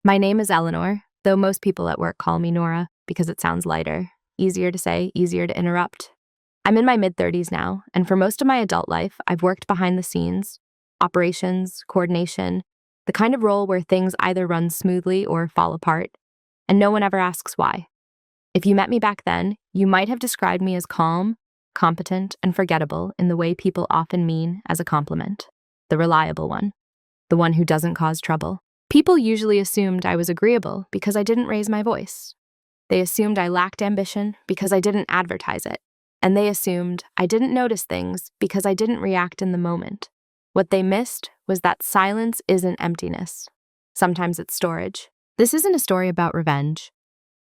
My name is Eleanor, though most people at work call me Nora because it sounds lighter, easier to say, easier to interrupt. I'm in my mid-30s now, and for most of my adult life, I've worked behind the scenes, operations, coordination, the kind of role where things either run smoothly or fall apart, and no one ever asks why. If you met me back then, you might have described me as calm, competent, and forgettable in the way people often mean as a compliment. The reliable one. The one who doesn't cause trouble. People usually assumed I was agreeable because I didn't raise my voice. They assumed I lacked ambition because I didn't advertise it. And they assumed I didn't notice things because I didn't react in the moment. What they missed was that silence isn't emptiness. Sometimes it's storage. This isn't a story about revenge.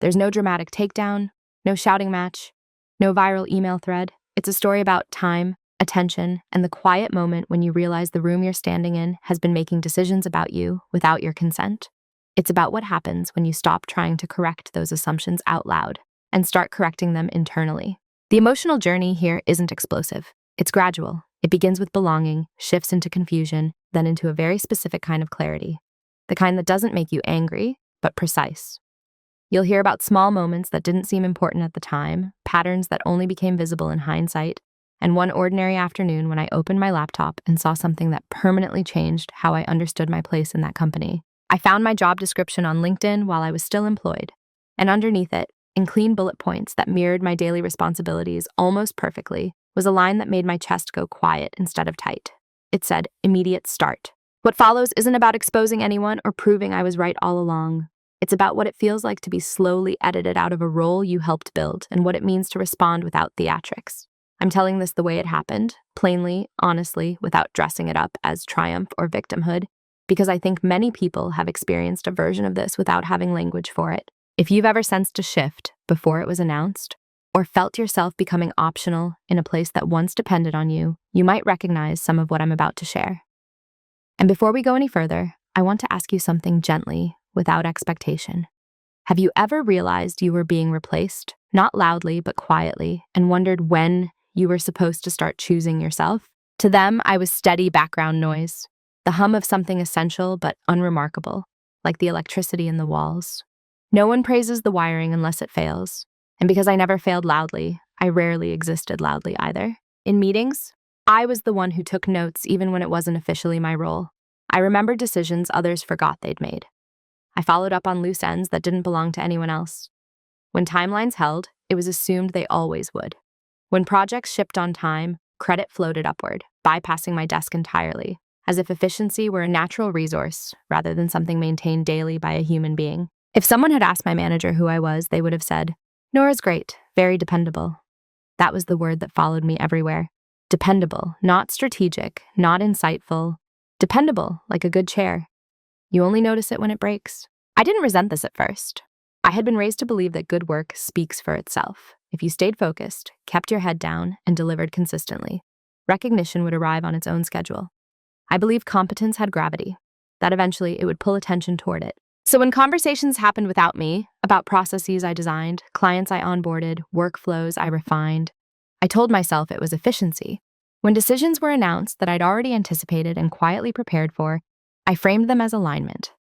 There's no dramatic takedown, no shouting match, no viral email thread. It's a story about time, attention, and the quiet moment when you realize the room you're standing in has been making decisions about you without your consent. It's about what happens when you stop trying to correct those assumptions out loud and start correcting them internally. The emotional journey here isn't explosive. It's gradual. It begins with belonging, shifts into confusion, then into a very specific kind of clarity. The kind that doesn't make you angry, but precise. You'll hear about small moments that didn't seem important at the time, patterns that only became visible in hindsight, and one ordinary afternoon when I opened my laptop and saw something that permanently changed how I understood my place in that company. I found my job description on LinkedIn while I was still employed, and underneath it, in clean bullet points that mirrored my daily responsibilities almost perfectly, was a line that made my chest go quiet instead of tight. It said, "Immediate start." What follows isn't about exposing anyone or proving I was right all along. It's about what it feels like to be slowly edited out of a role you helped build and what it means to respond without theatrics. I'm telling this the way it happened, plainly, honestly, without dressing it up as triumph or victimhood, because I think many people have experienced a version of this without having language for it. If you've ever sensed a shift before it was announced, or felt yourself becoming optional in a place that once depended on you, you might recognize some of what I'm about to share. And before we go any further, I want to ask you something gently, without expectation. Have you ever realized you were being replaced, not loudly but quietly, and wondered when you were supposed to start choosing yourself? To them, I was steady background noise, the hum of something essential but unremarkable, like the electricity in the walls. No one praises the wiring unless it fails, and because I never failed loudly, I rarely existed loudly either. In meetings, I was the one who took notes even when it wasn't officially my role. I remembered decisions others forgot they'd made. I followed up on loose ends that didn't belong to anyone else. When timelines held, it was assumed they always would. When projects shipped on time, credit floated upward, bypassing my desk entirely, as if efficiency were a natural resource rather than something maintained daily by a human being. If someone had asked my manager who I was, they would have said, "Nora's great, very dependable." That was the word that followed me everywhere. Dependable, not strategic, not insightful. Dependable, like a good chair. You only notice it when it breaks. I didn't resent this at first. I had been raised to believe that good work speaks for itself. If you stayed focused, kept your head down, and delivered consistently, recognition would arrive on its own schedule. I believed competence had gravity, that eventually it would pull attention toward it. So when conversations happened without me, about processes I designed, clients I onboarded, workflows I refined, I told myself it was efficiency. When decisions were announced that I'd already anticipated and quietly prepared for, I framed them as alignment.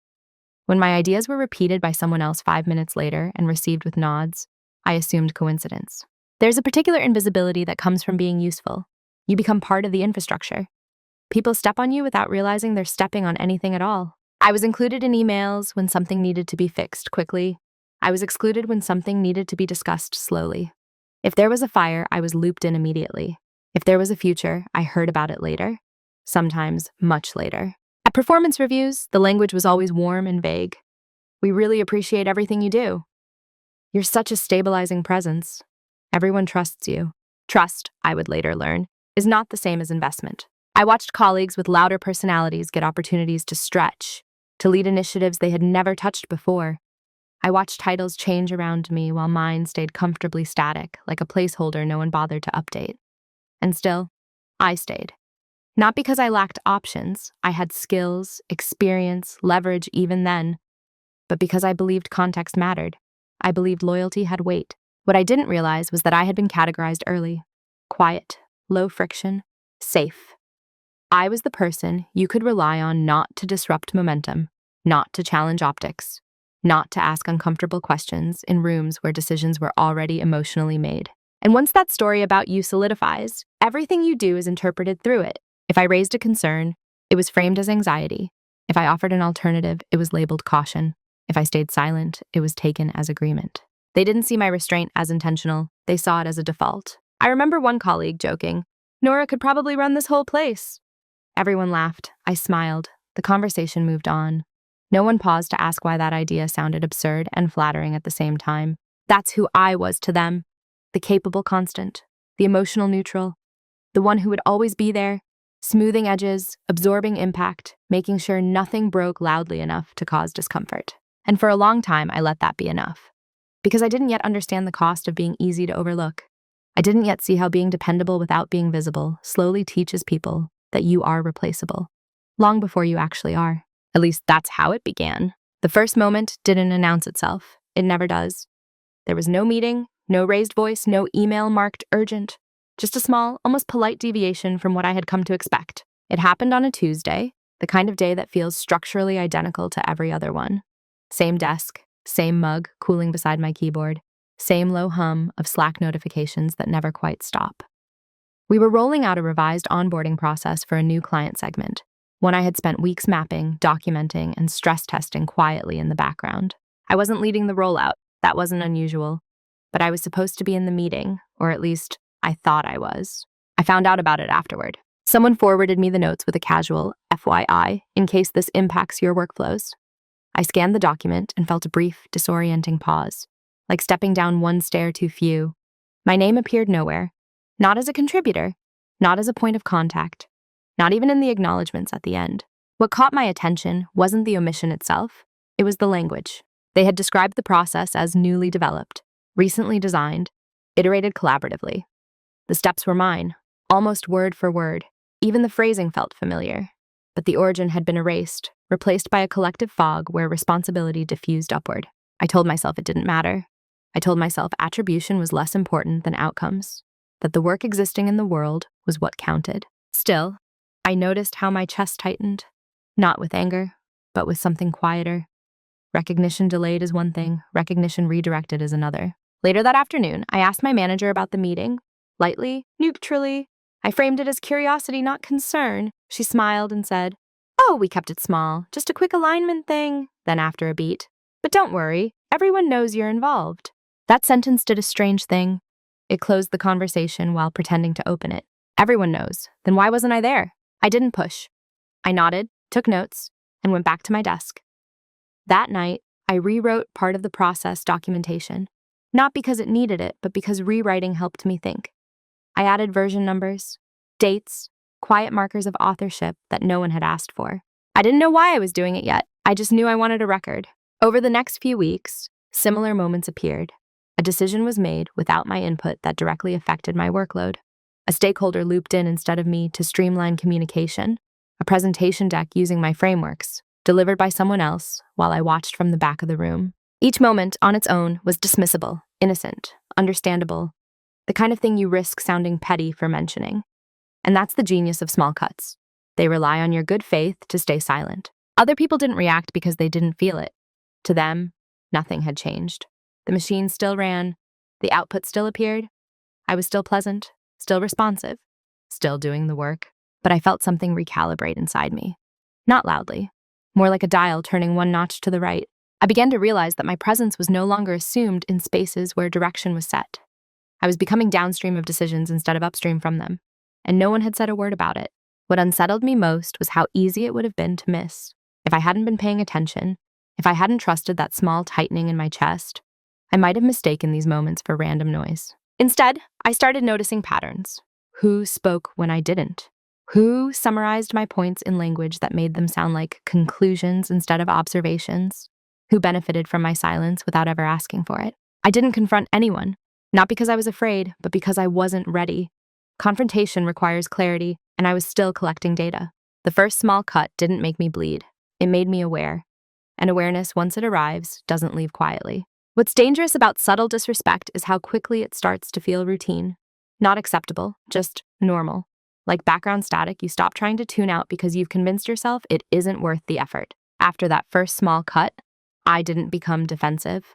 When my ideas were repeated by someone else 5 minutes later and received with nods, I assumed coincidence. There's a particular invisibility that comes from being useful. You become part of the infrastructure. People step on you without realizing they're stepping on anything at all. I was included in emails when something needed to be fixed quickly. I was excluded when something needed to be discussed slowly. If there was a fire, I was looped in immediately. If there was a future, I heard about it later, sometimes much later. At performance reviews, the language was always warm and vague. "We really appreciate everything you do. You're such a stabilizing presence. Everyone trusts you." Trust, I would later learn, is not the same as investment. I watched colleagues with louder personalities get opportunities to stretch, to lead initiatives they had never touched before. I watched titles change around me while mine stayed comfortably static, like a placeholder no one bothered to update. And still, I stayed. Not because I lacked options, I had skills, experience, leverage even then, but because I believed context mattered. I believed loyalty had weight. What I didn't realize was that I had been categorized early. Quiet, low friction, safe. I was the person you could rely on not to disrupt momentum, not to challenge optics, not to ask uncomfortable questions in rooms where decisions were already emotionally made. And once that story about you solidifies, everything you do is interpreted through it. If I raised a concern, it was framed as anxiety. If I offered an alternative, it was labeled caution. If I stayed silent, it was taken as agreement. They didn't see my restraint as intentional. They saw it as a default. I remember one colleague joking, "Nora could probably run this whole place." Everyone laughed. I smiled. The conversation moved on. No one paused to ask why that idea sounded absurd and flattering at the same time. That's who I was to them. The capable constant, the emotional neutral, the one who would always be there, smoothing edges, absorbing impact, making sure nothing broke loudly enough to cause discomfort. And for a long time, I let that be enough. Because I didn't yet understand the cost of being easy to overlook. I didn't yet see how being dependable without being visible slowly teaches people that you are replaceable, long before you actually are. At least that's how it began. The first moment didn't announce itself. It never does. There was no meeting, no raised voice, no email marked urgent. Just a small, almost polite deviation from what I had come to expect. It happened on a Tuesday, the kind of day that feels structurally identical to every other one. Same desk, same mug cooling beside my keyboard, same low hum of Slack notifications that never quite stop. We were rolling out a revised onboarding process for a new client segment, one I had spent weeks mapping, documenting, and stress testing quietly in the background. I wasn't leading the rollout. That wasn't unusual. But I was supposed to be in the meeting, or at least I thought I was. I found out about it afterward. Someone forwarded me the notes with a casual FYI in case this impacts your workflows. I scanned the document and felt a brief, disorienting pause, like stepping down one stair too few. My name appeared nowhere, not as a contributor, not as a point of contact, not even in the acknowledgments at the end. What caught my attention wasn't the omission itself, it was the language. They had described the process as newly developed, recently designed, iterated collaboratively. The steps were mine, almost word for word. Even the phrasing felt familiar. But the origin had been erased, replaced by a collective fog where responsibility diffused upward. I told myself it didn't matter. I told myself attribution was less important than outcomes, that the work existing in the world was what counted. Still, I noticed how my chest tightened, not with anger, but with something quieter. Recognition delayed is one thing, recognition redirected is another. Later that afternoon, I asked my manager about the meeting. Lightly, neutrally. I framed it as curiosity, not concern. She smiled and said, "Oh, we kept it small, just a quick alignment thing." Then after a beat, "But don't worry, everyone knows you're involved." That sentence did a strange thing. It closed the conversation while pretending to open it. Everyone knows. Then why wasn't I there? I didn't push. I nodded, took notes, and went back to my desk. That night, I rewrote part of the process documentation. Not because it needed it, but because rewriting helped me think. I added version numbers, dates, quiet markers of authorship that no one had asked for. I didn't know why I was doing it yet. I just knew I wanted a record. Over the next few weeks, similar moments appeared. A decision was made without my input that directly affected my workload. A stakeholder looped in instead of me to streamline communication. A presentation deck using my frameworks, delivered by someone else while I watched from the back of the room. Each moment on its own was dismissible, innocent, understandable, the kind of thing you risk sounding petty for mentioning. And that's the genius of small cuts. They rely on your good faith to stay silent. Other people didn't react because they didn't feel it. To them, nothing had changed. The machine still ran. The output still appeared. I was still pleasant, still responsive, still doing the work. But I felt something recalibrate inside me. Not loudly, more like a dial turning one notch to the right. I began to realize that my presence was no longer assumed in spaces where direction was set. I was becoming downstream of decisions instead of upstream from them, and no one had said a word about it. What unsettled me most was how easy it would have been to miss. If I hadn't been paying attention, if I hadn't trusted that small tightening in my chest, I might have mistaken these moments for random noise. Instead, I started noticing patterns. Who spoke when I didn't? Who summarized my points in language that made them sound like conclusions instead of observations? Who benefited from my silence without ever asking for it? I didn't confront anyone, not because I was afraid, but because I wasn't ready. Confrontation requires clarity, and I was still collecting data. The first small cut didn't make me bleed. It made me aware. And awareness, once it arrives, doesn't leave quietly. What's dangerous about subtle disrespect is how quickly it starts to feel routine. Not acceptable, just normal. Like background static, you stop trying to tune out because you've convinced yourself it isn't worth the effort. After that first small cut, I didn't become defensive.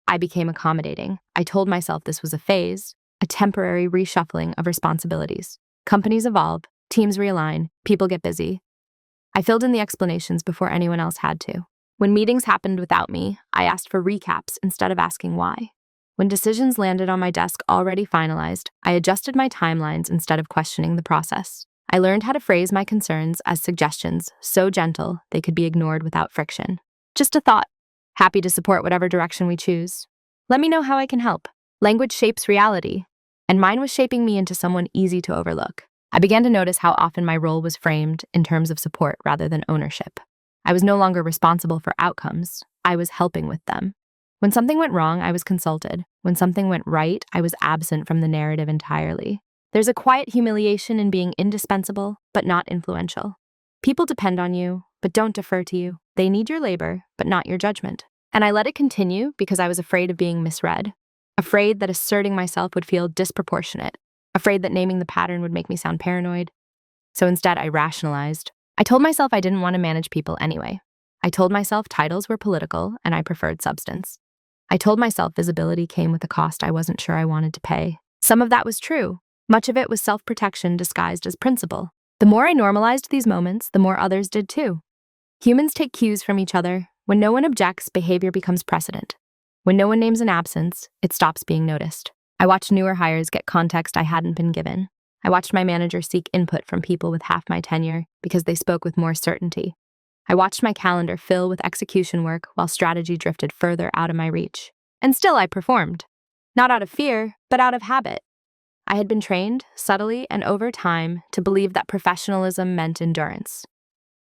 I became accommodating. I told myself this was a phase, a temporary reshuffling of responsibilities. Companies evolve, teams realign, people get busy. I filled in the explanations before anyone else had to. When meetings happened without me, I asked for recaps instead of asking why. When decisions landed on my desk already finalized, I adjusted my timelines instead of questioning the process. I learned how to phrase my concerns as suggestions, so gentle they could be ignored without friction. Just a thought. Happy to support whatever direction we choose. Let me know how I can help. Language shapes reality, and mine was shaping me into someone easy to overlook. I began to notice how often my role was framed in terms of support rather than ownership. I was no longer responsible for outcomes. I was helping with them. When something went wrong, I was consulted. When something went right, I was absent from the narrative entirely. There's a quiet humiliation in being indispensable, but not influential. People depend on you, but don't defer to you. They need your labor, but not your judgment. And I let it continue because I was afraid of being misread, afraid that asserting myself would feel disproportionate, afraid that naming the pattern would make me sound paranoid. So instead, I rationalized. I told myself I didn't want to manage people anyway. I told myself titles were political and I preferred substance. I told myself visibility came with a cost I wasn't sure I wanted to pay. Some of that was true. Much of it was self-protection disguised as principle. The more I normalized these moments, the more others did too. Humans take cues from each other. When no one objects, behavior becomes precedent. When no one names an absence, it stops being noticed. I watched newer hires get context I hadn't been given. I watched my manager seek input from people with half my tenure because they spoke with more certainty. I watched my calendar fill with execution work while strategy drifted further out of my reach. And still I performed. Not out of fear, but out of habit. I had been trained, subtly and over time, to believe that professionalism meant endurance,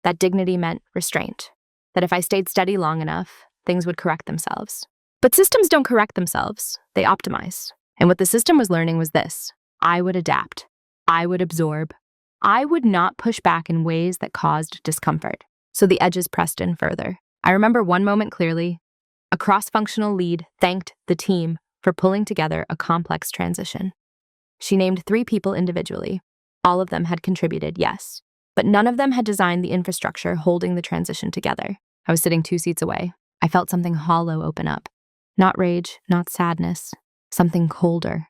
that dignity meant restraint, that if I stayed steady long enough, things would correct themselves. But systems don't correct themselves, they optimize. And what the system was learning was this: I would adapt. I would absorb. I would not push back in ways that caused discomfort. So the edges pressed in further. I remember one moment clearly. A cross-functional lead thanked the team for pulling together a complex transition. She named 3 people individually. All of them had contributed, yes, but none of them had designed the infrastructure holding the transition together. I was sitting 2 seats away. I felt something hollow open up. Not rage, not sadness, something colder.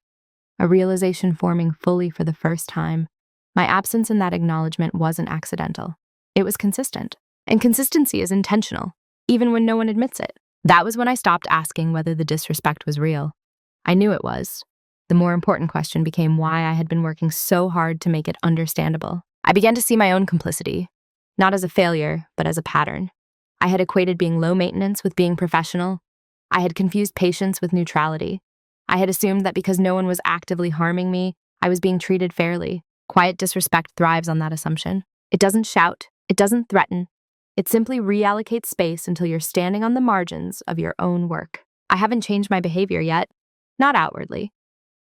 A realization forming fully for the first time. My absence in that acknowledgement wasn't accidental. It was consistent. And consistency is intentional, even when no one admits it. That was when I stopped asking whether the disrespect was real. I knew it was. The more important question became why I had been working so hard to make it understandable. I began to see my own complicity, not as a failure, but as a pattern. I had equated being low maintenance with being professional. I had confused patience with neutrality. I had assumed that because no one was actively harming me, I was being treated fairly. Quiet disrespect thrives on that assumption. It doesn't shout. It doesn't threaten. It simply reallocates space until you're standing on the margins of your own work. I haven't changed my behavior yet, not outwardly,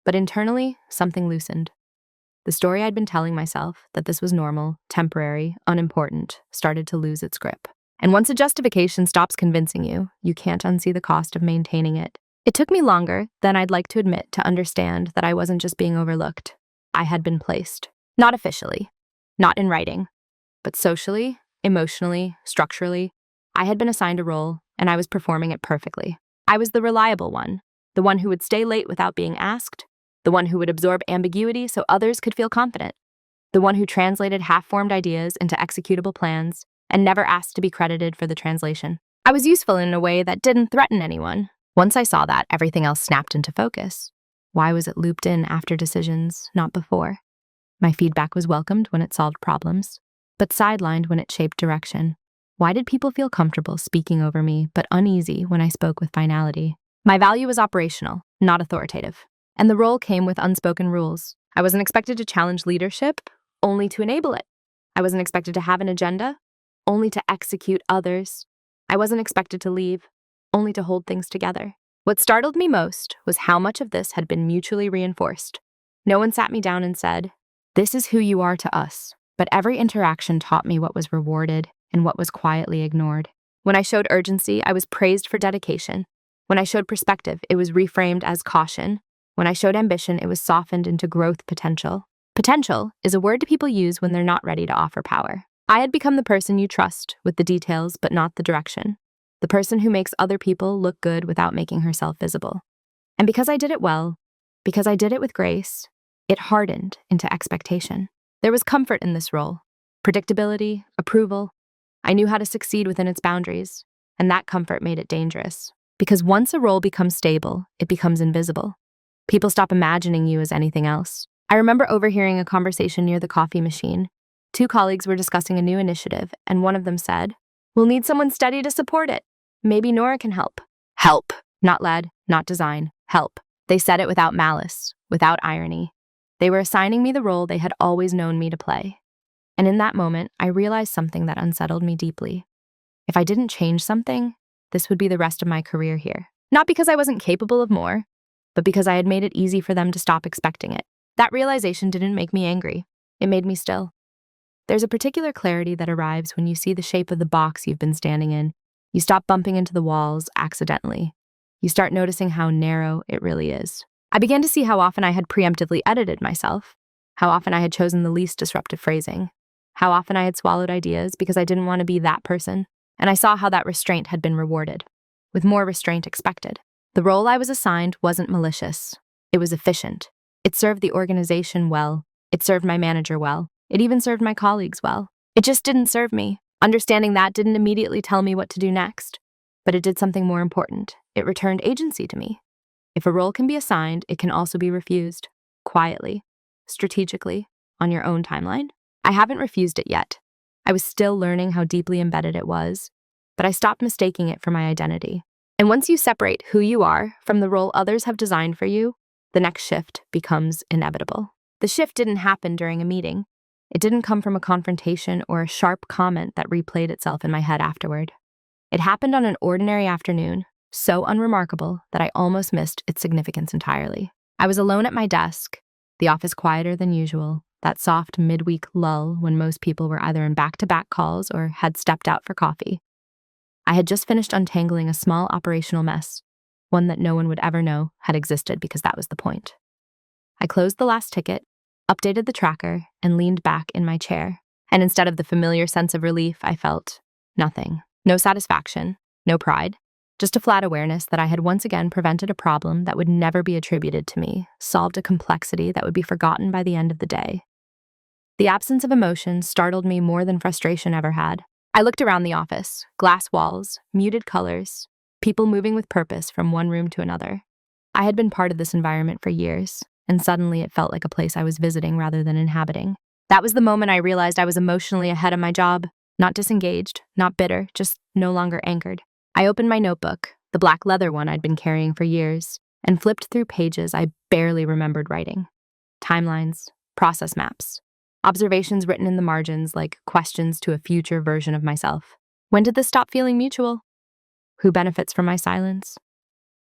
but internally, something loosened. The story I'd been telling myself, that this was normal, temporary, unimportant, started to lose its grip. And once a justification stops convincing you, you can't unsee the cost of maintaining it. It took me longer than I'd like to admit to understand that I wasn't just being overlooked. I had been placed. Not officially, not in writing, but socially, emotionally, structurally. I had been assigned a role, and I was performing it perfectly. I was the reliable one, the one who would stay late without being asked, the one who would absorb ambiguity so others could feel confident, the one who translated half-formed ideas into executable plans and never asked to be credited for the translation. I was useful in a way that didn't threaten anyone. Once I saw that, everything else snapped into focus. Why was it looped in after decisions, not before? My feedback was welcomed when it solved problems, but sidelined when it shaped direction. Why did people feel comfortable speaking over me, but uneasy when I spoke with finality? My value was operational, not authoritative. And the role came with unspoken rules. I wasn't expected to challenge leadership, only to enable it. I wasn't expected to have an agenda, only to execute others. I wasn't expected to leave, only to hold things together. What startled me most was how much of this had been mutually reinforced. No one sat me down and said, "This is who you are to us." But every interaction taught me what was rewarded and what was quietly ignored. When I showed urgency, I was praised for dedication. When I showed perspective, it was reframed as caution. When I showed ambition, it was softened into growth potential. Potential is a word people use when they're not ready to offer power. I had become the person you trust with the details but not the direction. the person who makes other people look good without making herself visible. And because I did it well, because I did it with grace, it hardened into expectation. There was comfort in this role, predictability, approval. I knew how to succeed within its boundaries, and that comfort made it dangerous. Because once a role becomes stable, it becomes invisible. People stop imagining you as anything else. I remember overhearing a conversation near the coffee machine. Two colleagues were discussing a new initiative, and one of them said, "We'll need someone steady to support it. Maybe Nora can help." Help. Not lead, not design. Help. They said it without malice, without irony. They were assigning me the role they had always known me to play. And in that moment, I realized something that unsettled me deeply. If I didn't change something, this would be the rest of my career here. Not because I wasn't capable of more, but because I had made it easy for them to stop expecting it. That realization didn't make me angry. It made me still. There's a particular clarity that arrives when you see the shape of the box you've been standing in. You stop bumping into the walls accidentally. You start noticing how narrow it really is. I began to see how often I had preemptively edited myself, how often I had chosen the least disruptive phrasing, how often I had swallowed ideas because I didn't want to be that person, and I saw how that restraint had been rewarded, with more restraint expected. The role I was assigned wasn't malicious. It was efficient. It served the organization well. It served my manager well. It even served my colleagues well. It just didn't serve me. Understanding that didn't immediately tell me what to do next, but it did something more important. It returned agency to me. If a role can be assigned, it can also be refused, quietly, strategically, on your own timeline. I haven't refused it yet. I was still learning how deeply embedded it was, but I stopped mistaking it for my identity. And once you separate who you are from the role others have designed for you, the next shift becomes inevitable. The shift didn't happen during a meeting. It didn't come from a confrontation or a sharp comment that replayed itself in my head afterward. It happened on an ordinary afternoon, so unremarkable that I almost missed its significance entirely. I was alone at my desk, the office quieter than usual, that soft midweek lull when most people were either in back-to-back calls or had stepped out for coffee. I had just finished untangling a small operational mess, one that no one would ever know had existed because that was the point. I closed the last ticket, updated the tracker, and leaned back in my chair. And instead of the familiar sense of relief, I felt nothing. No satisfaction, no pride, just a flat awareness that I had once again prevented a problem that would never be attributed to me, solved a complexity that would be forgotten by the end of the day. The absence of emotion startled me more than frustration ever had. I looked around the office, glass walls, muted colors, people moving with purpose from one room to another. I had been part of this environment for years, and suddenly it felt like a place I was visiting rather than inhabiting. That was the moment I realized I was emotionally ahead of my job, not disengaged, not bitter, just no longer anchored. I opened my notebook, the black leather one I'd been carrying for years, and flipped through pages I barely remembered writing. Timelines, process maps, observations written in the margins like questions to a future version of myself. When did this stop feeling mutual? Who benefits from my silence?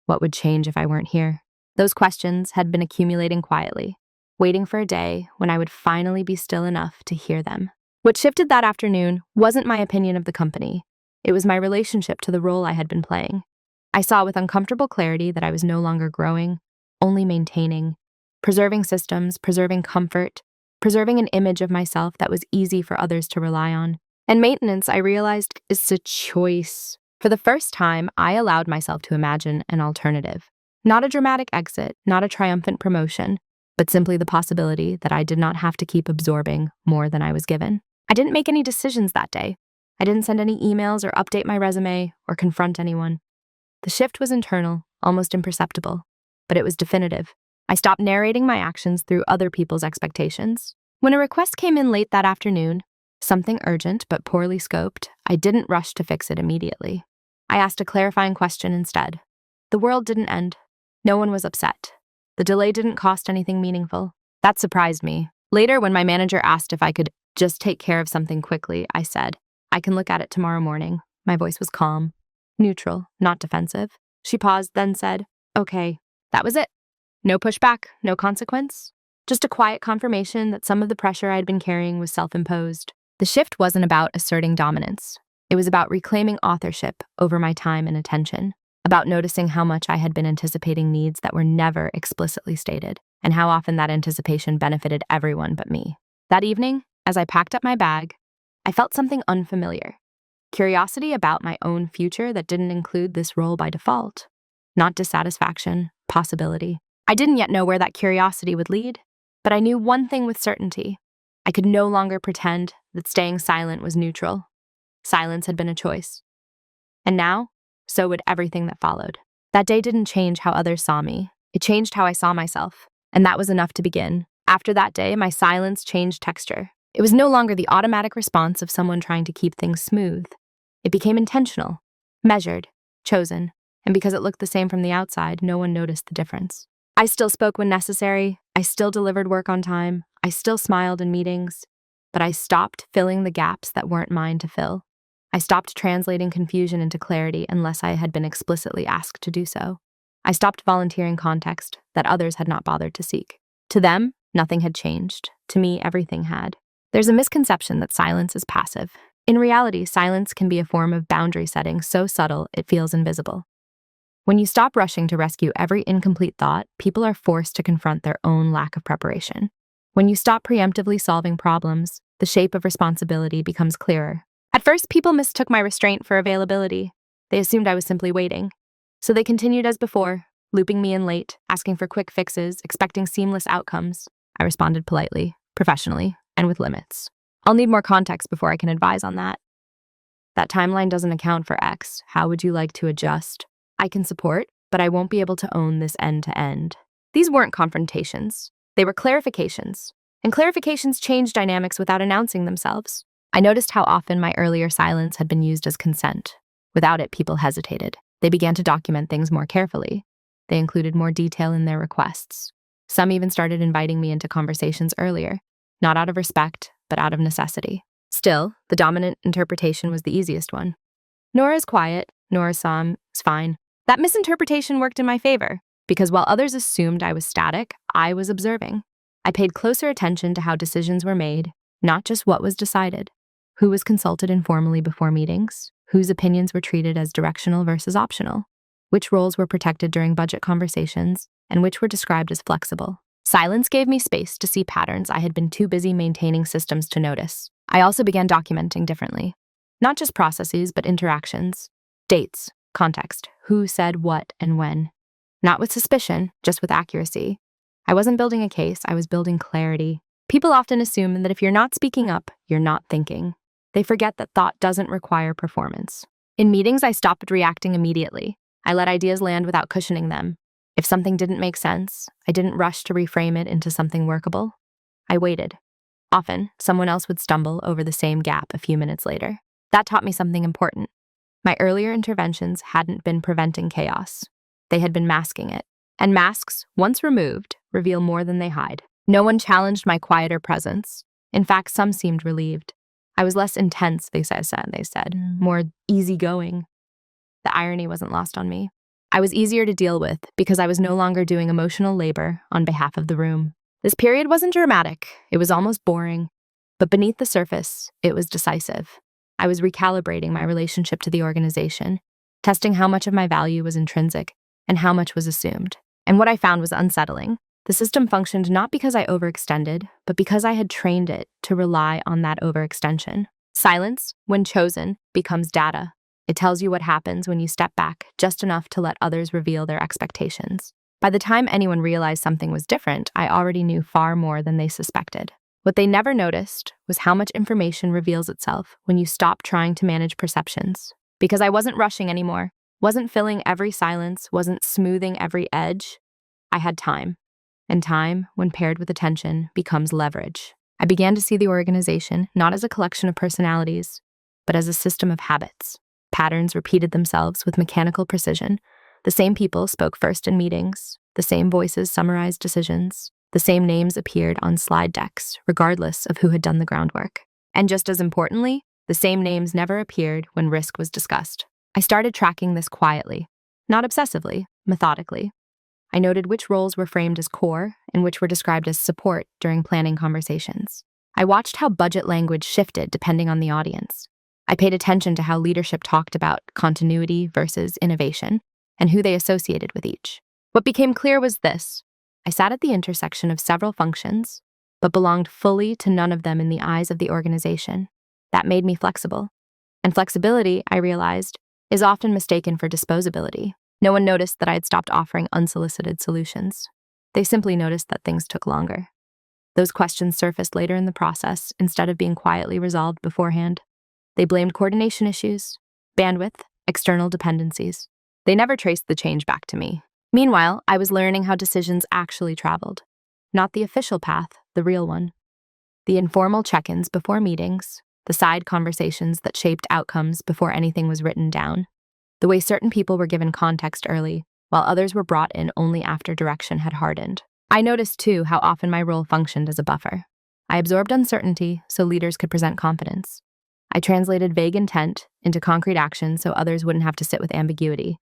What would change if I weren't here? Those questions had been accumulating quietly, waiting for a day when I would finally be still enough to hear them. What shifted that afternoon wasn't my opinion of the company. It was my relationship to the role I had been playing. I saw with uncomfortable clarity that I was no longer growing, only maintaining, preserving systems, preserving comfort, preserving an image of myself that was easy for others to rely on. And maintenance, I realized, is a choice. For the first time, I allowed myself to imagine an alternative. Not a dramatic exit, not a triumphant promotion, but simply the possibility that I did not have to keep absorbing more than I was given. I didn't make any decisions that day. I didn't send any emails or update my resume or confront anyone. The shift was internal, almost imperceptible, but it was definitive. I stopped narrating my actions through other people's expectations. When a request came in late that afternoon, something urgent but poorly scoped, I didn't rush to fix it immediately. I asked a clarifying question instead. The world didn't end. No one was upset. The delay didn't cost anything meaningful. That surprised me. Later, when my manager asked if I could just take care of something quickly, I said, "I can look at it tomorrow morning." My voice was calm, neutral, not defensive. She paused, then said, "Okay." That was it. No pushback, no consequence. Just a quiet confirmation that some of the pressure I'd been carrying was self-imposed. The shift wasn't about asserting dominance. It was about reclaiming authorship over my time and attention, about noticing how much I had been anticipating needs that were never explicitly stated, and how often that anticipation benefited everyone but me. That evening, as I packed up my bag, I felt something unfamiliar. Curiosity about my own future that didn't include this role by default. Not dissatisfaction, possibility. I didn't yet know where that curiosity would lead, but I knew one thing with certainty. I could no longer pretend that staying silent was neutral. Silence had been a choice. And now, so would everything that followed. That day didn't change how others saw me. It changed how I saw myself, and that was enough to begin. After that day, my silence changed texture. It was no longer the automatic response of someone trying to keep things smooth. It became intentional, measured, chosen, and because it looked the same from the outside, no one noticed the difference. I still spoke when necessary, I still delivered work on time, I still smiled in meetings, but I stopped filling the gaps that weren't mine to fill. I stopped translating confusion into clarity unless I had been explicitly asked to do so. I stopped volunteering context that others had not bothered to seek. To them, nothing had changed. To me, everything had. There's a misconception that silence is passive. In reality, silence can be a form of boundary setting so subtle it feels invisible. When you stop rushing to rescue every incomplete thought, people are forced to confront their own lack of preparation. When you stop preemptively solving problems, the shape of responsibility becomes clearer. At first, people mistook my restraint for availability. They assumed I was simply waiting. So they continued as before, looping me in late, asking for quick fixes, expecting seamless outcomes. I responded politely, professionally, and with limits. I'll need more context before I can advise on that. That timeline doesn't account for X. How would you like to adjust? I can support, but I won't be able to own this end to end. These weren't confrontations. They were clarifications. And clarifications change dynamics without announcing themselves. I noticed how often my earlier silence had been used as consent. Without it, people hesitated. They began to document things more carefully. They included more detail in their requests. Some even started inviting me into conversations earlier, not out of respect, but out of necessity. Still, the dominant interpretation was the easiest one. Nora's quiet, Nora's is fine. That misinterpretation worked in my favor, because while others assumed I was static, I was observing. I paid closer attention to how decisions were made, not just what was decided. Who was consulted informally before meetings? Whose opinions were treated as directional versus optional? Which roles were protected during budget conversations, and which were described as flexible? Silence gave me space to see patterns I had been too busy maintaining systems to notice. I also began documenting differently. Not just processes, but interactions. Dates, context, who said what and when. Not with suspicion, just with accuracy. I wasn't building a case, I was building clarity. People often assume that if you're not speaking up, you're not thinking. They forget that thought doesn't require performance. In meetings, I stopped reacting immediately. I let ideas land without cushioning them. If something didn't make sense, I didn't rush to reframe it into something workable. I waited. Often, someone else would stumble over the same gap a few minutes later. That taught me something important. My earlier interventions hadn't been preventing chaos. They had been masking it. And masks, once removed, reveal more than they hide. No one challenged my quieter presence. In fact, some seemed relieved. I was less intense, they said, more easygoing. The irony wasn't lost on me. I was easier to deal with because I was no longer doing emotional labor on behalf of the room. This period wasn't dramatic, it was almost boring. But beneath the surface, it was decisive. I was recalibrating my relationship to the organization, testing how much of my value was intrinsic and how much was assumed. And what I found was unsettling. The system functioned not because I overextended, but because I had trained it to rely on that overextension. Silence, when chosen, becomes data. It tells you what happens when you step back just enough to let others reveal their expectations. By the time anyone realized something was different, I already knew far more than they suspected. What they never noticed was how much information reveals itself when you stop trying to manage perceptions. Because I wasn't rushing anymore, wasn't filling every silence, wasn't smoothing every edge. I had time. And time, when paired with attention, becomes leverage. I began to see the organization not as a collection of personalities, but as a system of habits. Patterns repeated themselves with mechanical precision. The same people spoke first in meetings. The same voices summarized decisions. The same names appeared on slide decks, regardless of who had done the groundwork. And just as importantly, the same names never appeared when risk was discussed. I started tracking this quietly, not obsessively, methodically. I noted which roles were framed as core and which were described as support during planning conversations. I watched how budget language shifted depending on the audience. I paid attention to how leadership talked about continuity versus innovation and who they associated with each. What became clear was this: I sat at the intersection of several functions, but belonged fully to none of them in the eyes of the organization. That made me flexible. And flexibility, I realized, is often mistaken for disposability. No one noticed that I had stopped offering unsolicited solutions. They simply noticed that things took longer. Those questions surfaced later in the process instead of being quietly resolved beforehand. They blamed coordination issues, bandwidth, external dependencies. They never traced the change back to me. Meanwhile, I was learning how decisions actually traveled. Not the official path, the real one. The informal check-ins before meetings, the side conversations that shaped outcomes before anything was written down, the way certain people were given context early, while others were brought in only after direction had hardened. I noticed, too, how often my role functioned as a buffer. I absorbed uncertainty so leaders could present confidence. I translated vague intent into concrete action so others wouldn't have to sit with ambiguity.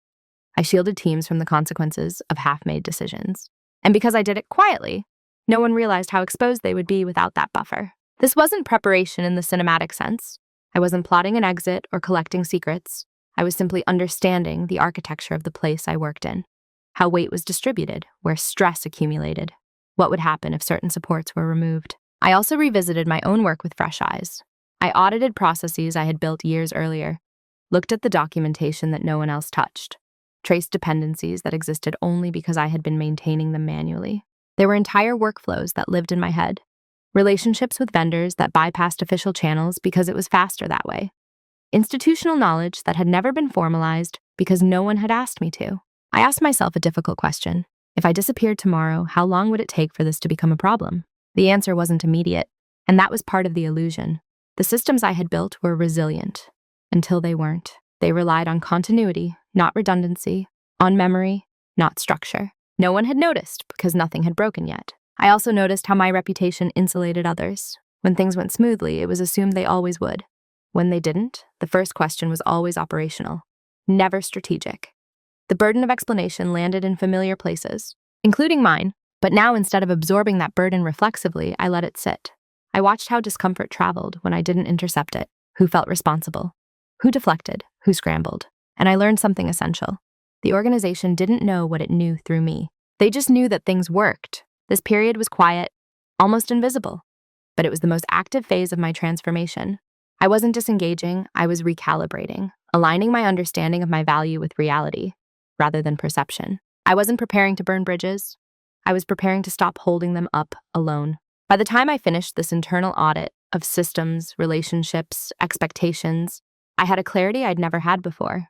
I shielded teams from the consequences of half-made decisions. And because I did it quietly, no one realized how exposed they would be without that buffer. This wasn't preparation in the cinematic sense. I wasn't plotting an exit or collecting secrets. I was simply understanding the architecture of the place I worked in, how weight was distributed, where stress accumulated, what would happen if certain supports were removed. I also revisited my own work with fresh eyes. I audited processes I had built years earlier, looked at the documentation that no one else touched, traced dependencies that existed only because I had been maintaining them manually. There were entire workflows that lived in my head, relationships with vendors that bypassed official channels because it was faster that way, institutional knowledge that had never been formalized because no one had asked me to. I asked myself a difficult question. If I disappeared tomorrow, how long would it take for this to become a problem? The answer wasn't immediate, and that was part of the illusion. The systems I had built were resilient, until they weren't. They relied on continuity, not redundancy, on memory, not structure. No one had noticed because nothing had broken yet. I also noticed how my reputation insulated others. When things went smoothly, it was assumed they always would. When they didn't, the first question was always operational, never strategic. The burden of explanation landed in familiar places, including mine, but now instead of absorbing that burden reflexively, I let it sit. I watched how discomfort traveled when I didn't intercept it, who felt responsible, who deflected, who scrambled. And I learned something essential. The organization didn't know what it knew through me. They just knew that things worked. This period was quiet, almost invisible, but it was the most active phase of my transformation. I wasn't disengaging, I was recalibrating, aligning my understanding of my value with reality, rather than perception. I wasn't preparing to burn bridges. I was preparing to stop holding them up alone. By the time I finished this internal audit of systems, relationships, expectations, I had a clarity I'd never had before.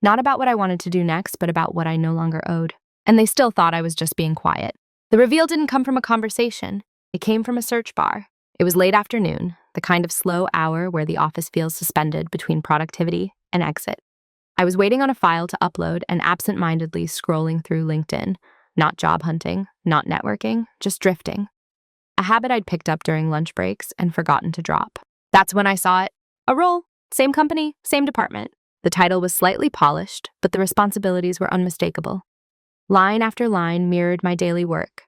Not about what I wanted to do next, but about what I no longer owed. And they still thought I was just being quiet. The reveal didn't come from a conversation. It came from a search bar. It was late afternoon, the kind of slow hour where the office feels suspended between productivity and exit. I was waiting on a file to upload and absent-mindedly scrolling through LinkedIn, not job hunting, not networking, just drifting. A habit I'd picked up during lunch breaks and forgotten to drop. That's when I saw it. A role, same company, same department. The title was slightly polished, but the responsibilities were unmistakable. Line after line mirrored my daily work.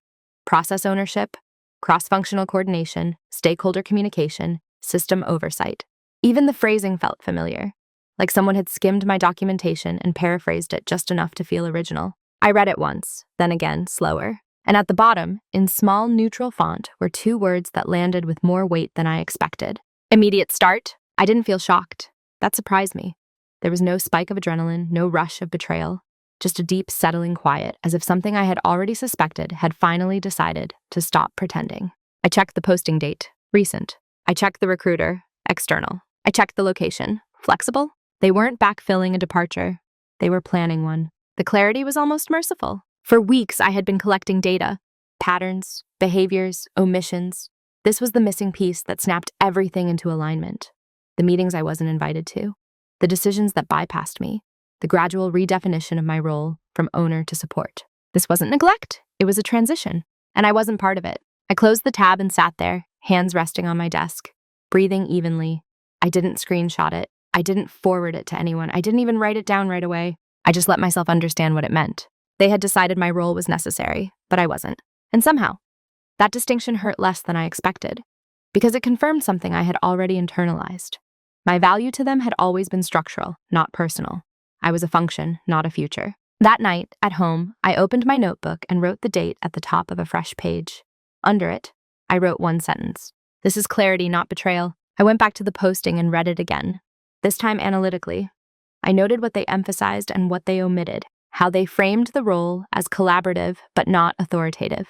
Process ownership, cross-functional coordination, stakeholder communication, system oversight. Even the phrasing felt familiar, like someone had skimmed my documentation and paraphrased it just enough to feel original. I read it once, then again, slower. And at the bottom, in small neutral font, were two words that landed with more weight than I expected. Immediate start. I didn't feel shocked. That surprised me. There was no spike of adrenaline, no rush of betrayal, just a deep, settling quiet, as if something I had already suspected had finally decided to stop pretending. I checked the posting date, recent. I checked the recruiter, external. I checked the location, flexible. They weren't backfilling a departure. They were planning one. The clarity was almost merciful. For weeks, I had been collecting data, patterns, behaviors, omissions. This was the missing piece that snapped everything into alignment. The meetings I wasn't invited to, the decisions that bypassed me, the gradual redefinition of my role from owner to support. This wasn't neglect, it was a transition, and I wasn't part of it. I closed the tab and sat there, hands resting on my desk, breathing evenly. I didn't screenshot it. I didn't forward it to anyone. I didn't even write it down right away. I just let myself understand what it meant. They had decided my role was necessary, but I wasn't. And somehow, that distinction hurt less than I expected, because it confirmed something I had already internalized. My value to them had always been structural, not personal. I was a function, not a future. That night, at home, I opened my notebook and wrote the date at the top of a fresh page. Under it, I wrote one sentence. This is clarity, not betrayal. I went back to the posting and read it again. this time analytically. I noted what they emphasized and what they omitted, how they framed the role as collaborative but not authoritative,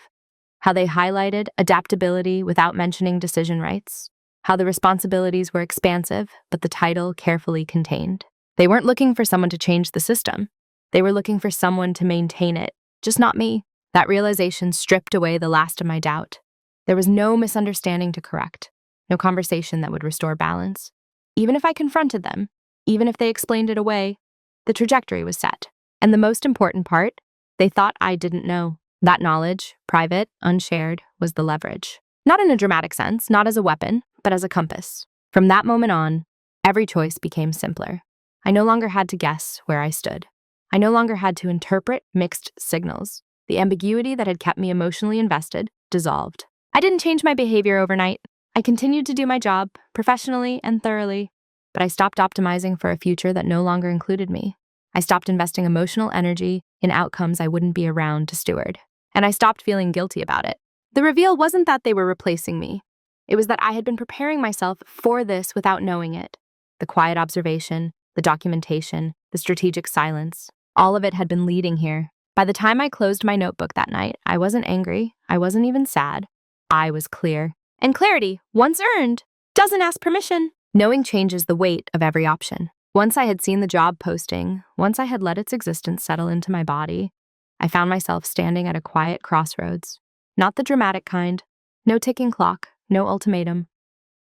how they highlighted adaptability without mentioning decision rights, how the responsibilities were expansive but the title carefully contained. They weren't looking for someone to change the system. They were looking for someone to maintain it, just not me. That realization stripped away the last of my doubt. There was no misunderstanding to correct, no conversation that would restore balance. Even if I confronted them, even if they explained it away, the trajectory was set. And the most important part, they thought I didn't know. That knowledge, private, unshared, was the leverage. Not in a dramatic sense, not as a weapon, but as a compass. From that moment on, every choice became simpler. I no longer had to guess where I stood. I no longer had to interpret mixed signals. The ambiguity that had kept me emotionally invested dissolved. I didn't change my behavior overnight. I continued to do my job, professionally and thoroughly, but I stopped optimizing for a future that no longer included me. I stopped investing emotional energy in outcomes I wouldn't be around to steward, and I stopped feeling guilty about it. The reveal wasn't that they were replacing me. It was that I had been preparing myself for this without knowing it. The quiet observation, the documentation, the strategic silence, all of it had been leading here. By the time I closed my notebook that night, I wasn't angry. I wasn't even sad. I was clear. And clarity, once earned, doesn't ask permission. Knowing changes the weight of every option. Once I had seen the job posting, once I had let its existence settle into my body, I found myself standing at a quiet crossroads. Not the dramatic kind, no ticking clock, no ultimatum,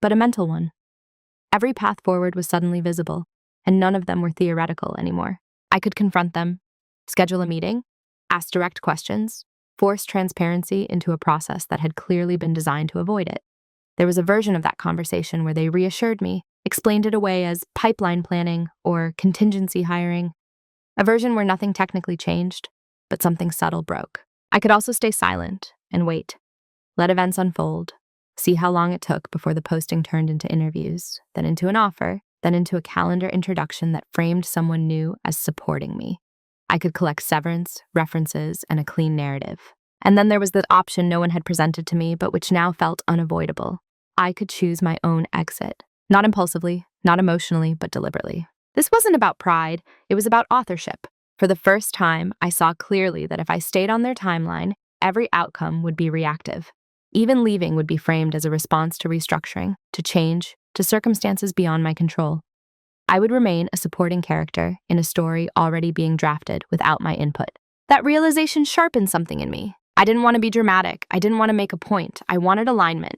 but a mental one. Every path forward was suddenly visible, and none of them were theoretical anymore. I could confront them, schedule a meeting, ask direct questions, force transparency into a process that had clearly been designed to avoid it. There was a version of that conversation where they reassured me, explained it away as pipeline planning or contingency hiring, a version where nothing technically changed, but something subtle broke. I could also stay silent and wait, let events unfold, see how long it took before the posting turned into interviews, then into an offer, then into a calendar introduction that framed someone new as supporting me. I could collect severance, references, and a clean narrative. And then there was the option no one had presented to me, but which now felt unavoidable. I could choose my own exit. Not impulsively, not emotionally, but deliberately. This wasn't about pride, it was about authorship. For the first time, I saw clearly that if I stayed on their timeline, every outcome would be reactive. Even leaving would be framed as a response to restructuring, to change, to circumstances beyond my control. I would remain a supporting character in a story already being drafted without my input. That realization sharpened something in me. I didn't want to be dramatic. I didn't want to make a point. I wanted alignment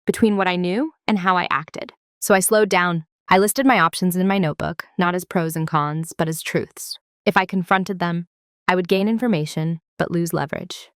between what I knew and how I acted. So I slowed down. I listed my options in my notebook, not as pros and cons, but as truths. If I confronted them, I would gain information, but lose leverage.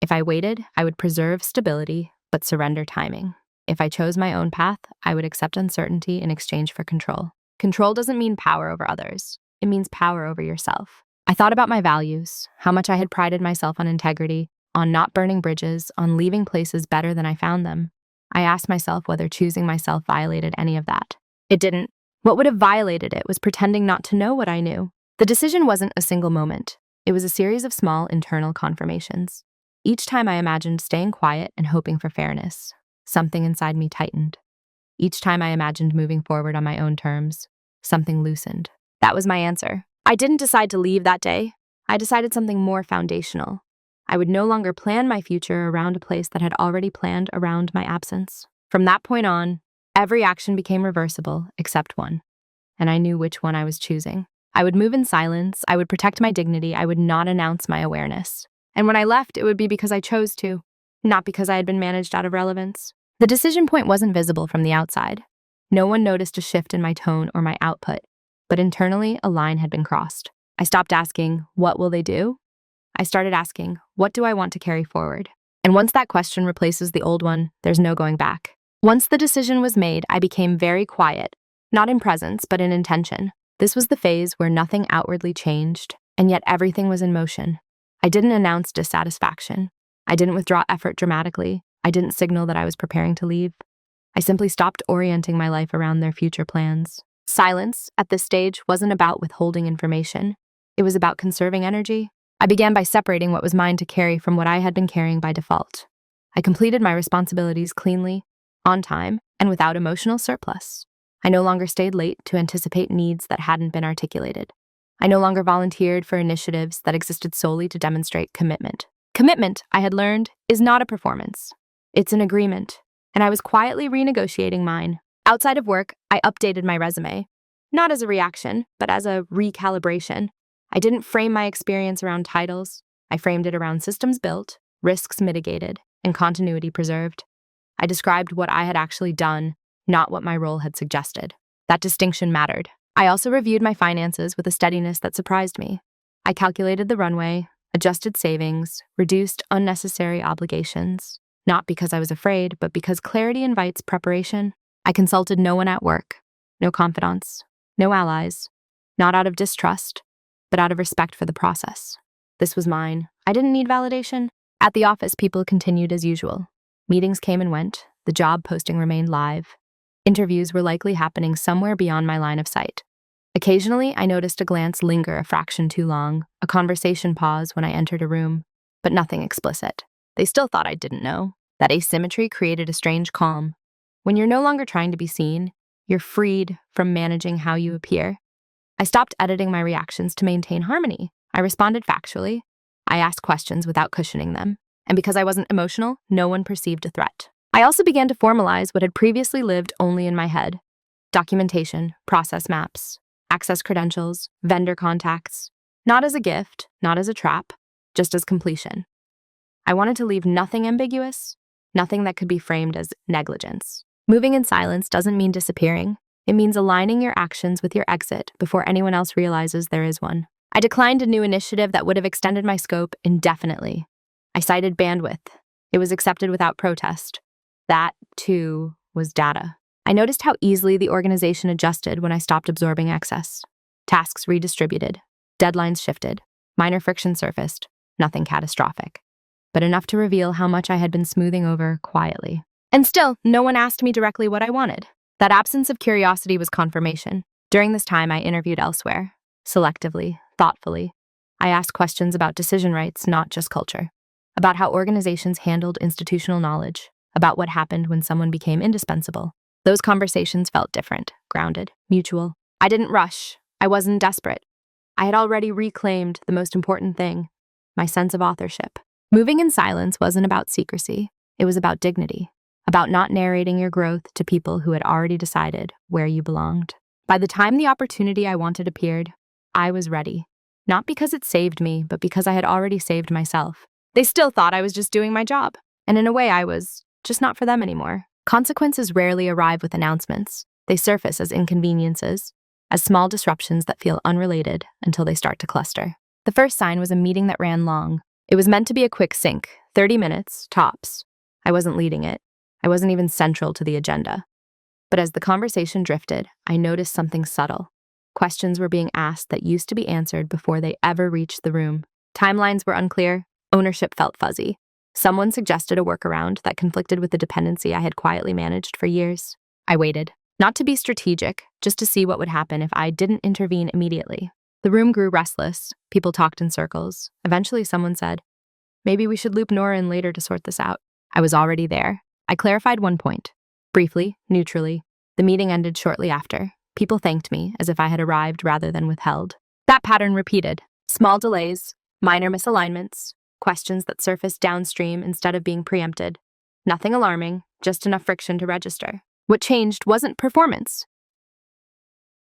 If I waited, I would preserve stability, but surrender timing. If I chose my own path, I would accept uncertainty in exchange for control. Control doesn't mean power over others. It means power over yourself. I thought about my values, how much I had prided myself on integrity, on not burning bridges, on leaving places better than I found them. I asked myself whether choosing myself violated any of that. It didn't. What would have violated it was pretending not to know what I knew. The decision wasn't a single moment. It was a series of small internal confirmations. Each time I imagined staying quiet and hoping for fairness, something inside me tightened. Each time I imagined moving forward on my own terms, something loosened. That was my answer. I didn't decide to leave that day. I decided something more foundational. I would no longer plan my future around a place that had already planned around my absence. From that point on, every action became reversible except one, and I knew which one I was choosing. I would move in silence, I would protect my dignity, I would not announce my awareness. And when I left, it would be because I chose to, not because I had been managed out of relevance. The decision point wasn't visible from the outside. No one noticed a shift in my tone or my output, but internally, a line had been crossed. I stopped asking, what will they do? I started asking, what do I want to carry forward? And once that question replaces the old one, there's no going back. Once the decision was made, I became very quiet, not in presence, but in intention. This was the phase where nothing outwardly changed, and yet everything was in motion. I didn't announce dissatisfaction. I didn't withdraw effort dramatically. I didn't signal that I was preparing to leave. I simply stopped orienting my life around their future plans. Silence, at this stage, wasn't about withholding information. It was about conserving energy. I began by separating what was mine to carry from what I had been carrying by default. I completed my responsibilities cleanly, on time, and without emotional surplus. I no longer stayed late to anticipate needs that hadn't been articulated. I no longer volunteered for initiatives that existed solely to demonstrate commitment. Commitment, I had learned, is not a performance. It's an agreement, and I was quietly renegotiating mine. Outside of work, I updated my resume, not as a reaction, but as a recalibration. I didn't frame my experience around titles. I framed it around systems built, risks mitigated, and continuity preserved. I described what I had actually done, not what my role had suggested. That distinction mattered. I also reviewed my finances with a steadiness that surprised me. I calculated the runway, adjusted savings, reduced unnecessary obligations, not because I was afraid, but because clarity invites preparation. I consulted no one at work, no confidants, no allies, not out of distrust, but out of respect for the process. This was mine. I didn't need validation. At the office, people continued as usual. Meetings came and went. The job posting remained live. Interviews were likely happening somewhere beyond my line of sight. Occasionally, I noticed a glance linger a fraction too long, a conversation pause when I entered a room, but nothing explicit. They still thought I didn't know. That asymmetry created a strange calm. When you're no longer trying to be seen, you're freed from managing how you appear. I stopped editing my reactions to maintain harmony. I responded factually. I asked questions without cushioning them. And because I wasn't emotional, no one perceived a threat. I also began to formalize what had previously lived only in my head. Documentation, process maps, access credentials, vendor contacts. Not as a gift, not as a trap, just as completion. I wanted to leave nothing ambiguous, nothing that could be framed as negligence. Moving in silence doesn't mean disappearing. It means aligning your actions with your exit before anyone else realizes there is one. I declined a new initiative that would have extended my scope indefinitely. I cited bandwidth. It was accepted without protest. That, too, was data. I noticed how easily the organization adjusted when I stopped absorbing excess. Tasks redistributed. Deadlines shifted. Minor friction surfaced. Nothing catastrophic, but enough to reveal how much I had been smoothing over quietly. And still, no one asked me directly what I wanted. That absence of curiosity was confirmation. During this time, I interviewed elsewhere. Selectively, thoughtfully. I asked questions about decision rights, not just culture. About how organizations handled institutional knowledge. About what happened when someone became indispensable. Those conversations felt different, grounded, mutual. I didn't rush. I wasn't desperate. I had already reclaimed the most important thing, my sense of authorship. Moving in silence wasn't about secrecy. It was about dignity. About not narrating your growth to people who had already decided where you belonged. By the time the opportunity I wanted appeared, I was ready. Not because it saved me, but because I had already saved myself. They still thought I was just doing my job. And in a way, I was just not for them anymore. Consequences rarely arrive with announcements. They surface as inconveniences, as small disruptions that feel unrelated until they start to cluster. The first sign was a meeting that ran long. It was meant to be a quick sync, 30 minutes, tops. I wasn't leading it. I wasn't even central to the agenda. But as the conversation drifted, I noticed something subtle. Questions were being asked that used to be answered before they ever reached the room. Timelines were unclear. Ownership felt fuzzy. Someone suggested a workaround that conflicted with the dependency I had quietly managed for years. I waited, not to be strategic, just to see what would happen if I didn't intervene immediately. The room grew restless. People talked in circles. Eventually, someone said, "Maybe we should loop Nora in later to sort this out." I was already there. I clarified one point. Briefly, neutrally. The meeting ended shortly after. People thanked me as if I had arrived rather than withheld. That pattern repeated. Small delays, minor misalignments, questions that surfaced downstream instead of being preempted. Nothing alarming, just enough friction to register. What changed wasn't performance.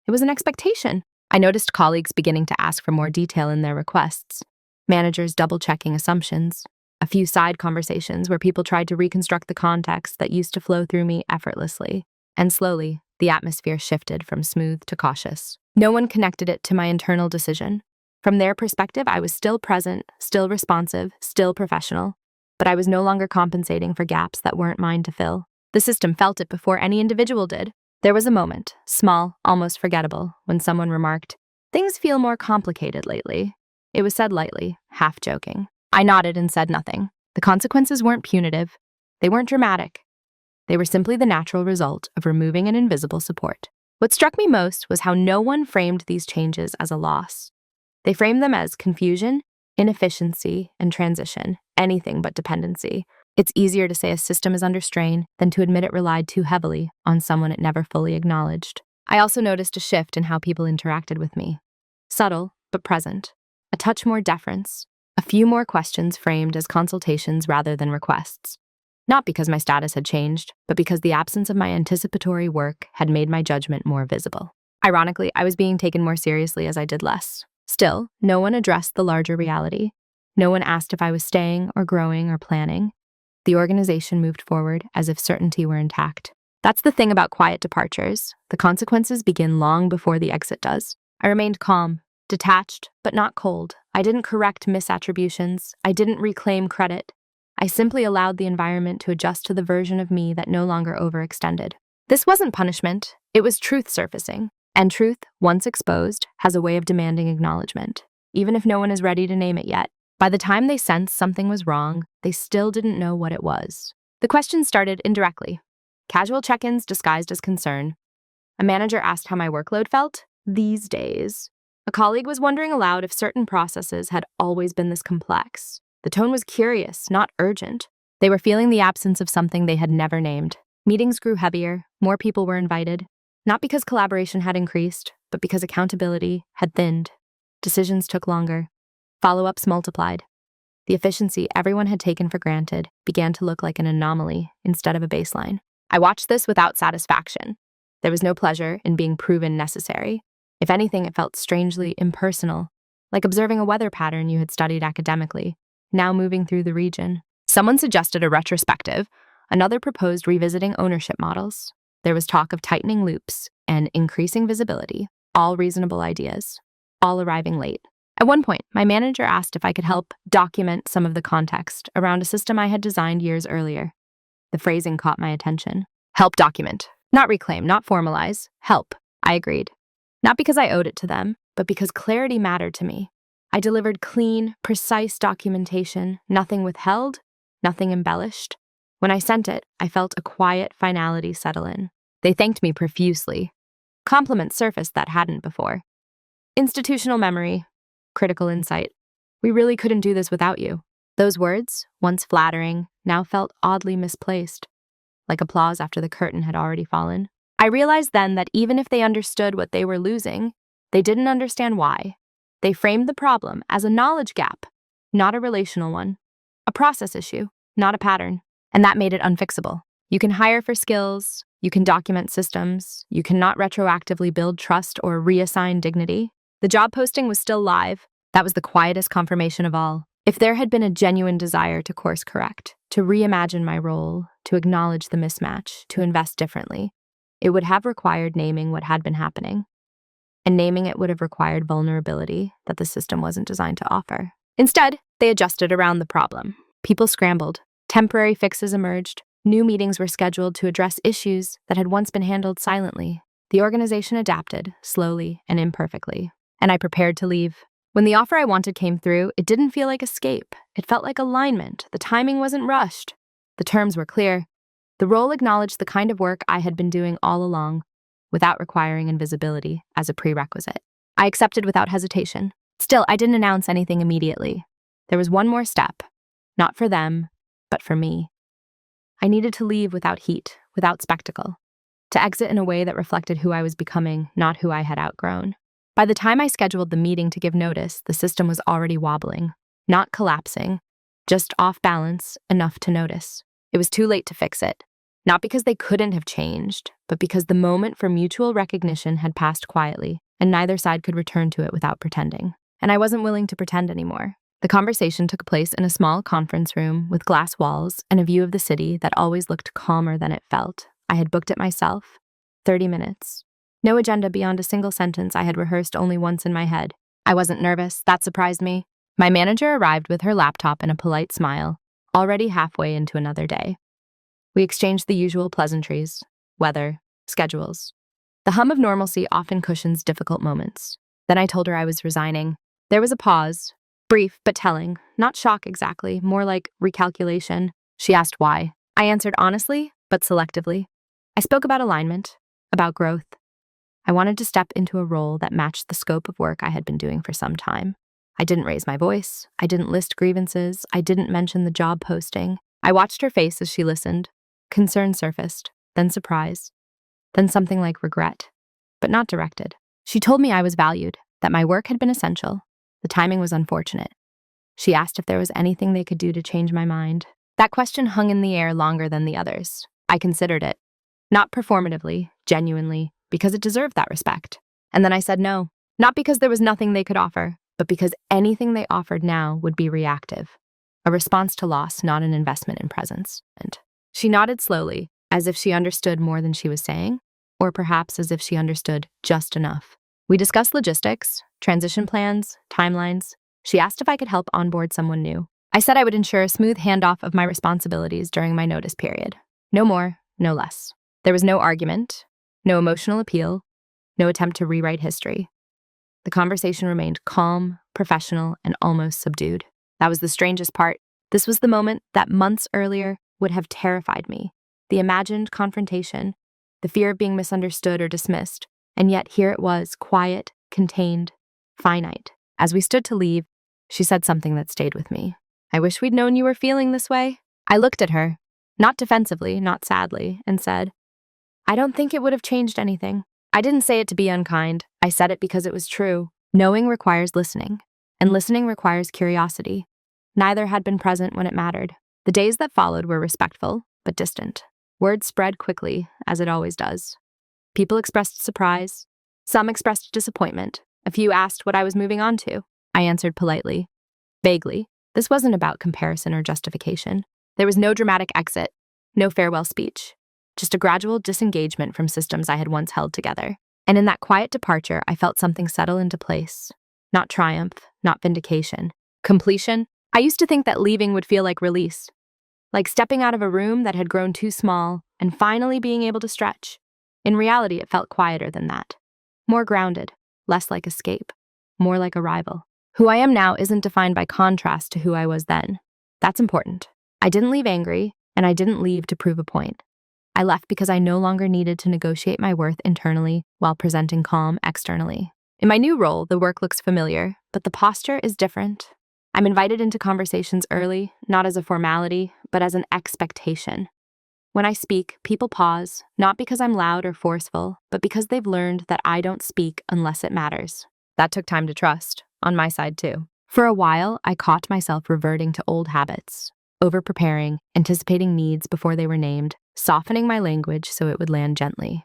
It was an expectation. I noticed colleagues beginning to ask for more detail in their requests, managers double-checking assumptions, a few side conversations where people tried to reconstruct the context that used to flow through me effortlessly. And slowly, the atmosphere shifted from smooth to cautious. No one connected it to my internal decision. From their perspective, I was still present, still responsive, still professional, but I was no longer compensating for gaps that weren't mine to fill. The system felt it before any individual did. There was a moment, small, almost forgettable, when someone remarked, "Things feel more complicated lately." It was said lightly, half joking. I nodded and said nothing. The consequences weren't punitive. They weren't dramatic. They were simply the natural result of removing an invisible support. What struck me most was how no one framed these changes as a loss. They framed them as confusion, inefficiency, and transition, anything but dependency. It's easier to say a system is under strain than to admit it relied too heavily on someone it never fully acknowledged. I also noticed a shift in how people interacted with me. Subtle, but present. A touch more deference. A few more questions framed as consultations rather than requests. Not because my status had changed, but because the absence of my anticipatory work had made my judgment more visible. Ironically, I was being taken more seriously as I did less. Still, no one addressed the larger reality. No one asked if I was staying or growing or planning. The organization moved forward as if certainty were intact. That's the thing about quiet departures. The consequences begin long before the exit does. I remained calm, detached, but not cold. I didn't correct misattributions. I didn't reclaim credit. I simply allowed the environment to adjust to the version of me that no longer overextended. This wasn't punishment. It was truth surfacing. And truth, once exposed, has a way of demanding acknowledgement, even if no one is ready to name it yet. By the time they sensed something was wrong, they still didn't know what it was. The questions started indirectly. Casual check-ins disguised as concern. A manager asked how my workload felt these days. A colleague was wondering aloud if certain processes had always been this complex. The tone was curious, not urgent. They were feeling the absence of something they had never named. Meetings grew heavier, more people were invited. Not because collaboration had increased, but because accountability had thinned. Decisions took longer. Follow-ups multiplied. The efficiency everyone had taken for granted began to look like an anomaly instead of a baseline. I watched this without satisfaction. There was no pleasure in being proven necessary. If anything, it felt strangely impersonal, like observing a weather pattern you had studied academically, now moving through the region. Someone suggested a retrospective. Another proposed revisiting ownership models. There was talk of tightening loops and increasing visibility, all reasonable ideas, all arriving late. At one point, my manager asked if I could help document some of the context around a system I had designed years earlier. The phrasing caught my attention. Help document. Not reclaim, not formalize. Help. I agreed. Not because I owed it to them, but because clarity mattered to me. I delivered clean, precise documentation, nothing withheld, nothing embellished. When I sent it, I felt a quiet finality settle in. They thanked me profusely. Compliments surfaced that hadn't before. Institutional memory. Critical insight. We really couldn't do this without you. Those words, once flattering, now felt oddly misplaced, like applause after the curtain had already fallen. I realized then that even if they understood what they were losing, they didn't understand why. They framed the problem as a knowledge gap, not a relational one, a process issue, not a pattern, and that made it unfixable. You can hire for skills, you can document systems, you cannot retroactively build trust or reassign dignity. The job posting was still live. That was the quietest confirmation of all. If there had been a genuine desire to course correct, to reimagine my role, to acknowledge the mismatch, to invest differently, it would have required naming what had been happening. And naming it would have required vulnerability that the system wasn't designed to offer. Instead, they adjusted around the problem. People scrambled. Temporary fixes emerged. New meetings were scheduled to address issues that had once been handled silently. The organization adapted, slowly and imperfectly. And I prepared to leave. When the offer I wanted came through, it didn't feel like escape. It felt like alignment. The timing wasn't rushed. The terms were clear. The role acknowledged the kind of work I had been doing all along, without requiring invisibility as a prerequisite. I accepted without hesitation. Still, I didn't announce anything immediately. There was one more step, not for them, but for me. I needed to leave without heat, without spectacle, to exit in a way that reflected who I was becoming, not who I had outgrown. By the time I scheduled the meeting to give notice, the system was already wobbling, not collapsing, just off balance enough to notice. It was too late to fix it, not because they couldn't have changed, but because the moment for mutual recognition had passed quietly, and neither side could return to it without pretending. And I wasn't willing to pretend anymore. The conversation took place in a small conference room with glass walls and a view of the city that always looked calmer than it felt. I had booked it myself. 30 minutes. No agenda beyond a single sentence I had rehearsed only once in my head. I wasn't nervous. That surprised me. My manager arrived with her laptop and a polite smile, already halfway into another day. We exchanged the usual pleasantries, weather, schedules. The hum of normalcy often cushions difficult moments. Then I told her I was resigning. There was a pause, brief but telling, not shock exactly, more like recalculation. She asked why. I answered honestly, but selectively. I spoke about alignment, about growth. I wanted to step into a role that matched the scope of work I had been doing for some time. I didn't raise my voice. I didn't list grievances. I didn't mention the job posting. I watched her face as she listened. Concern surfaced, then surprise, then something like regret, but not directed. She told me I was valued, that my work had been essential. The timing was unfortunate. She asked if there was anything they could do to change my mind. That question hung in the air longer than the others. I considered it. Not performatively, genuinely, because it deserved that respect. And then I said no. Not because there was nothing they could offer, but because anything they offered now would be reactive. A response to loss, not an investment in presence. And she nodded slowly, as if she understood more than she was saying, or perhaps as if she understood just enough. We discussed logistics, transition plans, timelines. She asked if I could help onboard someone new. I said I would ensure a smooth handoff of my responsibilities during my notice period. No more, no less. There was no argument, no emotional appeal, no attempt to rewrite history. The conversation remained calm, professional, and almost subdued. That was the strangest part. This was the moment that months earlier would have terrified me. The imagined confrontation, the fear of being misunderstood or dismissed, and yet here it was, quiet, contained, finite. As we stood to leave, she said something that stayed with me. I wish we'd known you were feeling this way. I looked at her, not defensively, not sadly, and said, I don't think it would have changed anything. I didn't say it to be unkind. I said it because it was true. Knowing requires listening, and listening requires curiosity. Neither had been present when it mattered. The days that followed were respectful, but distant. Word spread quickly, as it always does. People expressed surprise. Some expressed disappointment. A few asked what I was moving on to. I answered politely, vaguely. This wasn't about comparison or justification. There was no dramatic exit, no farewell speech. Just a gradual disengagement from systems I had once held together. And in that quiet departure, I felt something settle into place. Not triumph, not vindication. Completion. I used to think that leaving would feel like release. Like stepping out of a room that had grown too small and finally being able to stretch. In reality, it felt quieter than that. More grounded, less like escape, more like arrival. Who I am now isn't defined by contrast to who I was then. That's important. I didn't leave angry, and I didn't leave to prove a point. I left because I no longer needed to negotiate my worth internally while presenting calm externally. In my new role, the work looks familiar, but the posture is different. I'm invited into conversations early, not as a formality, but as an expectation. When I speak, people pause, not because I'm loud or forceful, but because they've learned that I don't speak unless it matters. That took time to trust, on my side too. For a while, I caught myself reverting to old habits, over-preparing, anticipating needs before they were named, softening my language so it would land gently.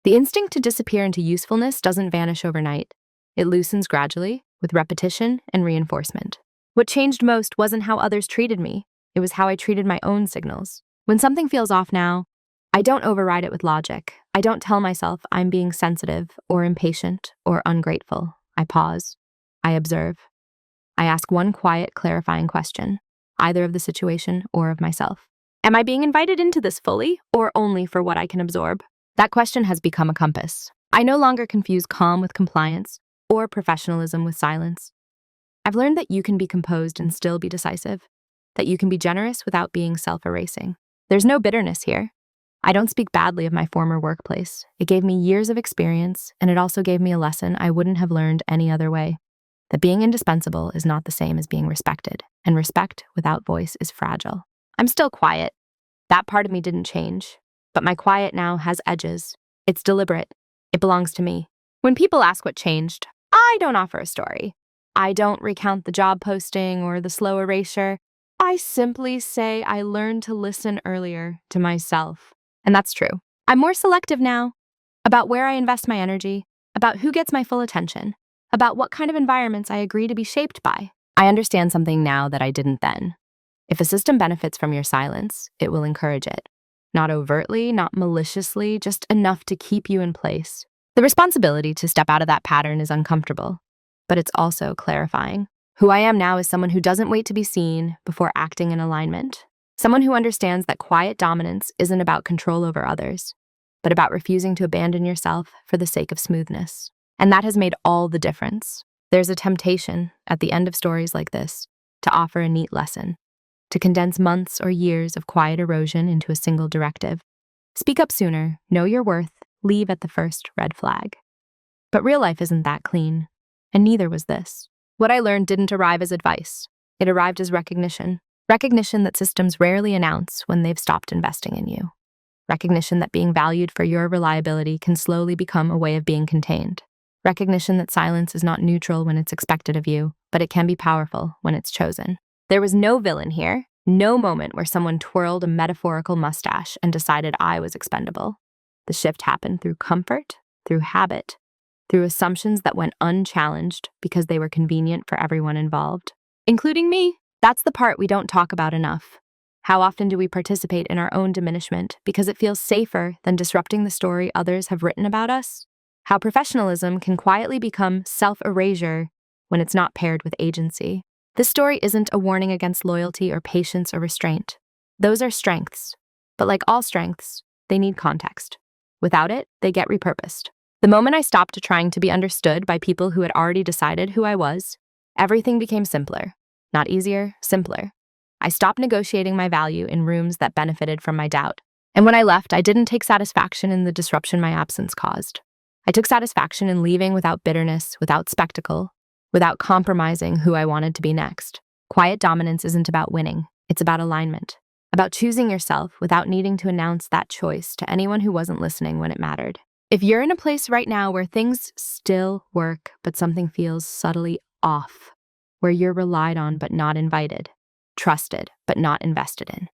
The instinct to disappear into usefulness doesn't vanish overnight. It loosens gradually, with repetition and reinforcement. What changed most wasn't how others treated me, it was how I treated my own signals. When something feels off now, I don't override it with logic. I don't tell myself I'm being sensitive or impatient or ungrateful. I pause. I observe. I ask one quiet, clarifying question, either of the situation or of myself. Am I being invited into this fully or only for what I can absorb? That question has become a compass. I no longer confuse calm with compliance or professionalism with silence. I've learned that you can be composed and still be decisive, that you can be generous without being self-erasing. There's no bitterness here. I don't speak badly of my former workplace. It gave me years of experience, and it also gave me a lesson I wouldn't have learned any other way. That being indispensable is not the same as being respected, and respect without voice is fragile. I'm still quiet. That part of me didn't change. But my quiet now has edges. It's deliberate. It belongs to me. When people ask what changed, I don't offer a story. I don't recount the job posting or the slow erasure. I simply say I learned to listen earlier to myself. And that's true. I'm more selective now about where I invest my energy, about who gets my full attention, about what kind of environments I agree to be shaped by. I understand something now that I didn't then. If a system benefits from your silence, it will encourage it. Not overtly, not maliciously, just enough to keep you in place. The responsibility to step out of that pattern is uncomfortable, but it's also clarifying. Who I am now is someone who doesn't wait to be seen before acting in alignment. Someone who understands that quiet dominance isn't about control over others, but about refusing to abandon yourself for the sake of smoothness. And that has made all the difference. There's a temptation, at the end of stories like this, to offer a neat lesson, to condense months or years of quiet erosion into a single directive. Speak up sooner, know your worth, leave at the first red flag. But real life isn't that clean, and neither was this. What I learned didn't arrive as advice. It arrived as recognition. Recognition that systems rarely announce when they've stopped investing in you. Recognition that being valued for your reliability can slowly become a way of being contained. Recognition that silence is not neutral when it's expected of you, but it can be powerful when it's chosen. There was no villain here, no moment where someone twirled a metaphorical mustache and decided I was expendable. The shift happened through comfort, through habit, through assumptions that went unchallenged because they were convenient for everyone involved, including me. That's the part we don't talk about enough. How often do we participate in our own diminishment because it feels safer than disrupting the story others have written about us? How professionalism can quietly become self-erasure when it's not paired with agency. This story isn't a warning against loyalty or patience or restraint. Those are strengths, but like all strengths, they need context. Without it, they get repurposed. The moment I stopped trying to be understood by people who had already decided who I was, everything became simpler. Not easier, simpler. I stopped negotiating my value in rooms that benefited from my doubt. And when I left, I didn't take satisfaction in the disruption my absence caused. I took satisfaction in leaving without bitterness, without spectacle, without compromising who I wanted to be next. Quiet dominance isn't about winning. It's about alignment, about choosing yourself without needing to announce that choice to anyone who wasn't listening when it mattered. If you're in a place right now where things still work, but something feels subtly off, where you're relied on but not invited, trusted but not invested in,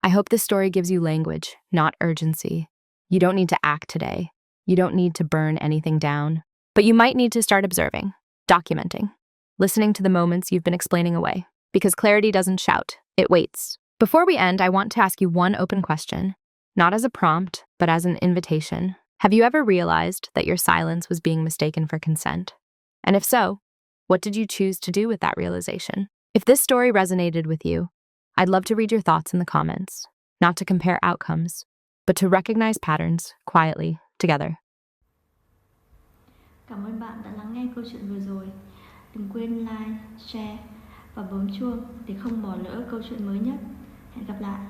I hope this story gives you language, not urgency. You don't need to act today. You don't need to burn anything down. But you might need to start observing, documenting, listening to the moments you've been explaining away. Because clarity doesn't shout, it waits. Before we end, I want to ask you one open question, not as a prompt, but as an invitation. Have you ever realized that your silence was being mistaken for consent? And if so, what did you choose to do with that realization? If this story resonated with you, I'd love to read your thoughts in the comments, not to compare outcomes, but to recognize patterns quietly together. Cảm ơn bạn đã lắng nghe câu chuyện vừa rồi. Đừng quên like, share và bấm chuông để không bỏ lỡ câu chuyện mới nhất. Hẹn gặp lại.